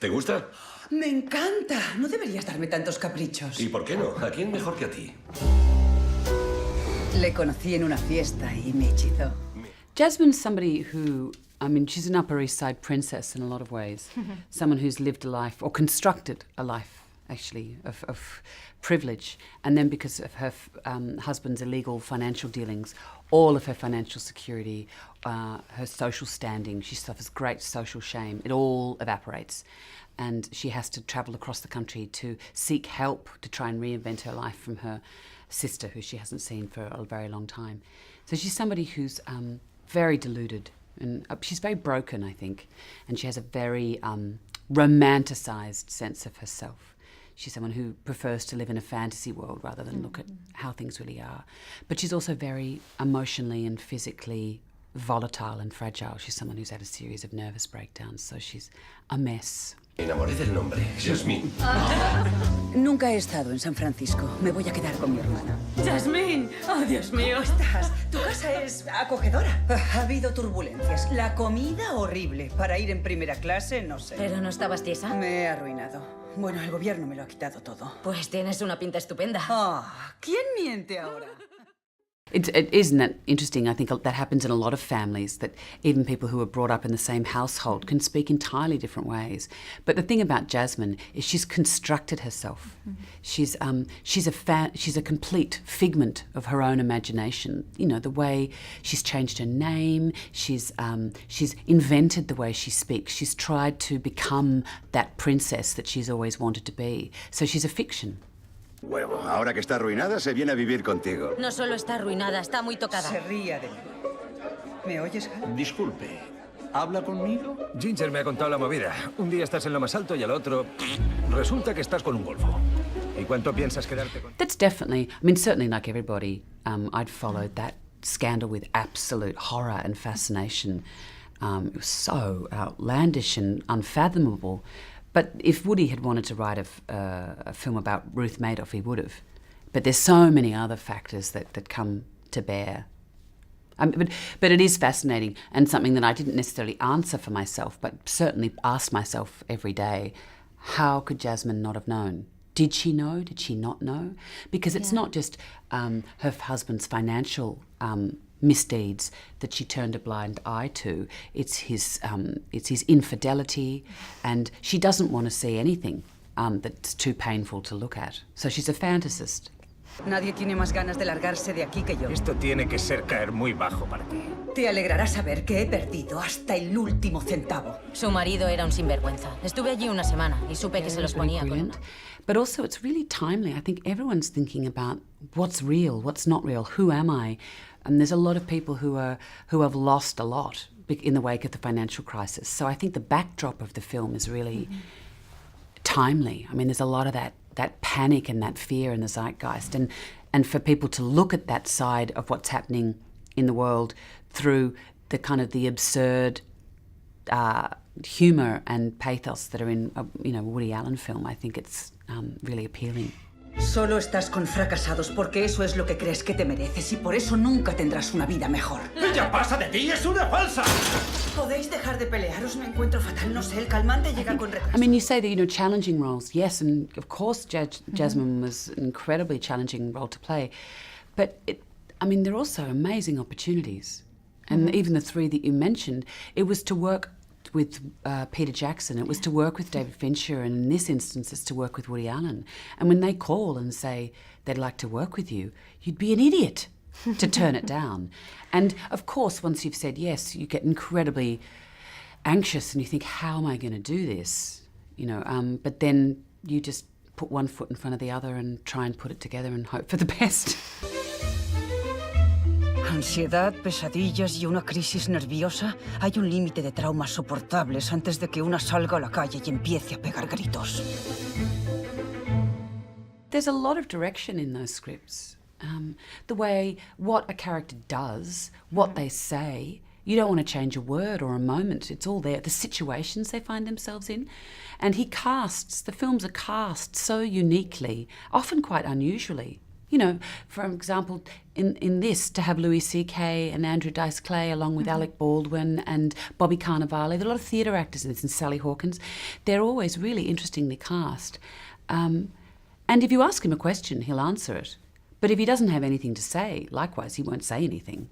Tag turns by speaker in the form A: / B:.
A: ¿Te gusta?
B: Me encanta. No deberías darme tantos caprichos.
A: ¿Y por qué no? ¿A quién mejor que a ti?
B: Le conocí en una fiesta y me hechizó.
C: Jasmine's somebody who, I mean, she's an Upper East Side princess in a lot of ways. Someone who's lived a life, or constructed a life, actually, of privilege. And then because of her husband's illegal financial dealings, all of her financial security, her social standing, she suffers great social shame. It all evaporates. And she has to travel across the country to seek help to try and reinvent her life from her sister, who she hasn't seen for a very long time. So she's somebody who's very deluded, and she's very broken, I think, and she has a very romanticised sense of herself. She's someone who prefers to live in a fantasy world rather than look at how things really are. But she's also very emotionally and physically volatile and fragile. She's someone who's had a series of nervous breakdowns, so she's a mess.
A: Me enamoré del nombre, Jasmine.
B: Nunca he estado en San Francisco. Me voy a quedar con mi hermana.
D: ¡Jasmine! ¡Oh, Dios mío!
B: ¿Cómo estás? Tu casa es acogedora. Ha habido turbulencias. La comida horrible. Para ir en primera clase, no sé.
D: ¿Pero no estabas tiesa?
B: Me he arruinado. Bueno, el gobierno me lo ha quitado todo.
D: Pues tienes una pinta estupenda.
B: Ah, ¿quién miente ahora?
C: It isn't that interesting? I think that happens in a lot of families, that even people who are brought up in the same household can speak entirely different ways. But the thing about Jasmine is she's constructed herself. She's a complete figment of her own imagination. You know, the way she's changed her name, she's invented the way she speaks. She's tried to become that princess that she's always wanted to be. So she's a fiction.
E: Bueno, ahora que está arruinada, se viene a vivir contigo.
D: No solo está arruinada, está muy tocada.
B: Se ría de mí. ¿Me oyes, Hal?
F: Disculpe, ¿habla conmigo?
G: Ginger me ha contado la movida. Un día estás en lo más alto y al otro resulta que estás con un golfo. ¿Y cuánto piensas quedarte con...?
C: That's definitely, I mean, certainly like everybody, I'd followed that scandal with absolute horror and fascination. It was so outlandish and unfathomable. But if Woody had wanted to write a film about Ruth Madoff, he would have. But there's so many other factors that come to bear. But it is fascinating, and something that I didn't necessarily answer for myself, but certainly asked myself every day, how could Jasmine not have known? Did she know? Did she not know? Because it's not just her husband's financial misdeeds that she turned a blind eye to. It's his infidelity, and she doesn't want to see anything that's too painful to look at. So she's a fantasist.
B: Nadie tiene más ganas de largarse de aquí que yo.
G: Esto tiene que ser caer muy bajo para ti.
B: Te alegrará saber que he perdido hasta el último centavo.
D: Su marido era un sinvergüenza. Estuve allí una semana y supe que se los ponía con una.
C: But also it's really timely. I think everyone's thinking about what's real, what's not real, who am I? And there's a lot of people who have lost a lot in the wake of the financial crisis. So I think the backdrop of the film is really timely. I mean, there's a lot of that panic and that fear in the zeitgeist. And for people to look at that side of what's happening in the world through the kind of the absurd humour and pathos that are in a Woody Allen film, I think it's really appealing.
B: Solo estás con fracasados porque eso es lo que crees que te mereces y por eso nunca tendrás una vida mejor.
F: ¡Ella pasa de ti! ¡Es una falsa!
B: ¿Podéis dejar de pelearos? Me encuentro fatal. No sé, el calmante llega con retraso.
C: I mean, you say that, challenging roles. Yes, and of course Jasmine was an incredibly challenging role to play. But, there are also amazing opportunities. And even the three that you mentioned, it was to work with Peter Jackson, it was to work with David Fincher, and in this instance it's to work with Woody Allen. And when they call and say they'd like to work with you, you'd be an idiot to turn it down. And of course, once you've said yes, you get incredibly anxious and you think, how am I going to do this? But then you just put one foot in front of the other and try and put it together and hope for the best.
B: Ansiedad, pesadillas y una crisis nerviosa. Hay un límite de traumas soportables antes de que una salga a la calle y empiece a pegar gritos.
C: There's a lot of direction in those scripts. The way, what a character does, what they say. You don't want to change a word or a moment. It's all there. The situations they find themselves in. And the films are cast so uniquely, often quite unusually. You know, for example, in this, to have Louis C.K. and Andrew Dice Clay along with Alec Baldwin and Bobby Cannavale, there are a lot of theatre actors in this, and Sally Hawkins. They're always really interestingly cast. And if you ask him a question, he'll answer it. But if he doesn't have anything to say, likewise, he won't say anything.